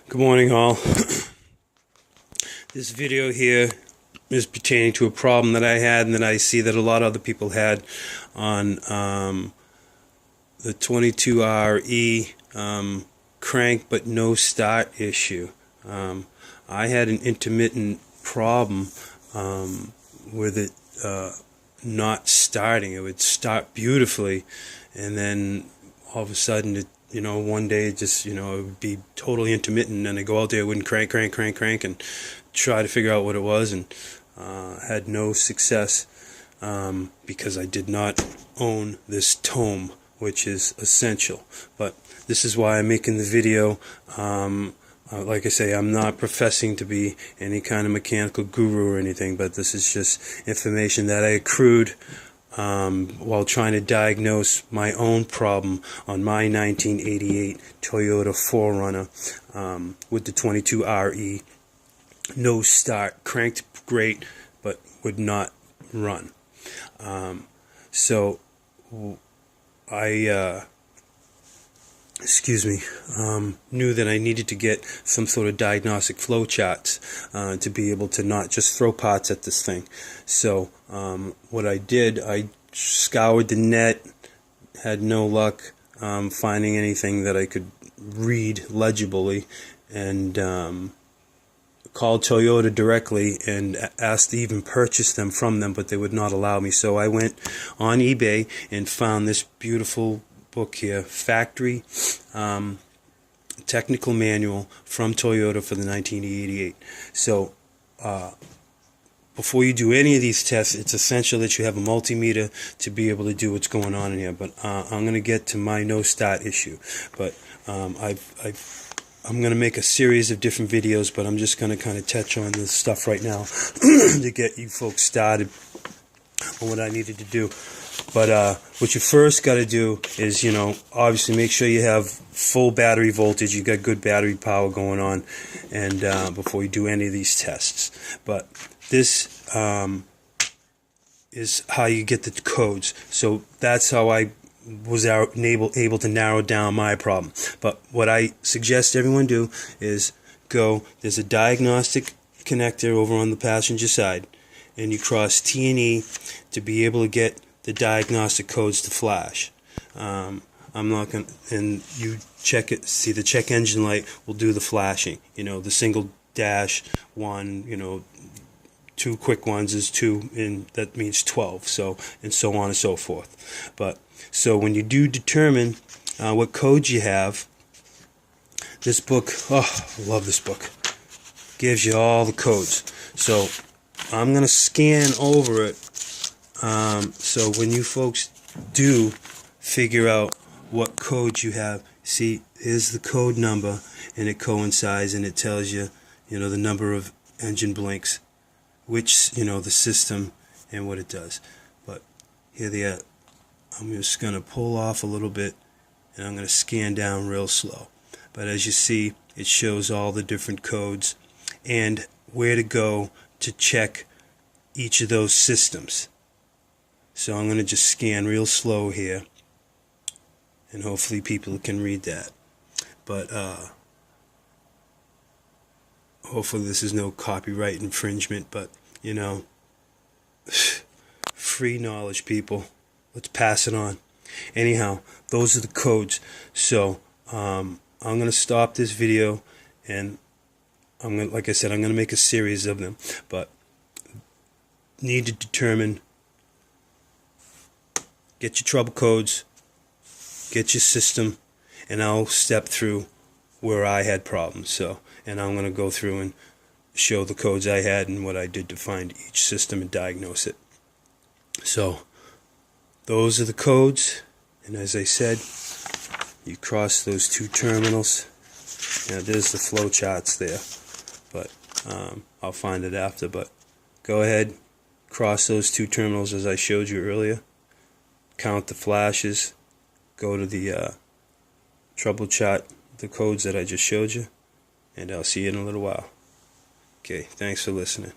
Good morning, all. This video here is pertaining to a problem that I had and that I see that a lot of other people had on the 22RE crank but no start issue. I had an intermittent problem with it not starting. It would start beautifully, and then all of a sudden one day it just, it would be totally intermittent, and I go out there, it wouldn't crank, and try to figure out what it was, and had no success because I did not own this tome, which is essential. But this is why I'm making the video. Like I say, I'm not professing to be any kind of mechanical guru or anything, but this is just information that I accrued while trying to diagnose my own problem on my 1988 Toyota 4Runner with the 22RE. No start, cranked great, but would not run. So I knew that I needed to get some sort of diagnostic flow charts to be able to not just throw parts at this thing. So what I did, I scoured the net, had no luck finding anything that I could read legibly, and called Toyota directly and asked to even purchase them from them, but they would not allow me. So I went on eBay and found this beautiful book here, Factory Technical Manual from Toyota for the 1988. So before you do any of these tests, it's essential that you have a multimeter to be able to do what's going on in here. But I'm going to get to my no start issue. But I'm going to make a series of different videos, but I'm just going to kind of touch on this stuff right now to get you folks started on what I needed to do. But what you first got to do is, obviously make sure you have full battery voltage, you got good battery power going on, and before you do any of these tests. But this is how you get the codes. So that's how I was able to narrow down my problem. But what I suggest everyone do is there's a diagnostic connector over on the passenger side, and you cross T and E to be able to get the diagnostic codes to flash. I'm not going to, and you check it, see the check engine light will do the flashing. The single dash one, two quick ones is 2, and that means 12, and so on and so forth. But so when you do determine what codes you have, this book, I love this book, gives you all the codes. So I'm going to scan over it, so when you folks do figure out what codes you have, see, here's the code number, and it coincides, and it tells you, the number of engine blinks, which, the system, and what it does. But here they are. I'm just going to pull off a little bit, and I'm going to scan down real slow. But as you see, it shows all the different codes and where to go to check each of those systems. So I'm going to just scan real slow here, and hopefully people can read that. But hopefully this is no copyright infringement, but free knowledge, people. Let's pass it on. Anyhow, those are the codes. So I'm going to stop this video, and like I said, I'm going to make a series of them. But need to determine, get your trouble codes, get your system, and I'll step through where I had problems. And I'm going to go through and show the codes I had and what I did to find each system and diagnose it. So those are the codes, and as I said, you cross those two terminals. Now there's the flow charts there, but I'll find it after. But go ahead, cross those two terminals as I showed you earlier, count the flashes, go to the trouble chart, the codes that I just showed you, and I'll see you in a little while. Okay, thanks for listening.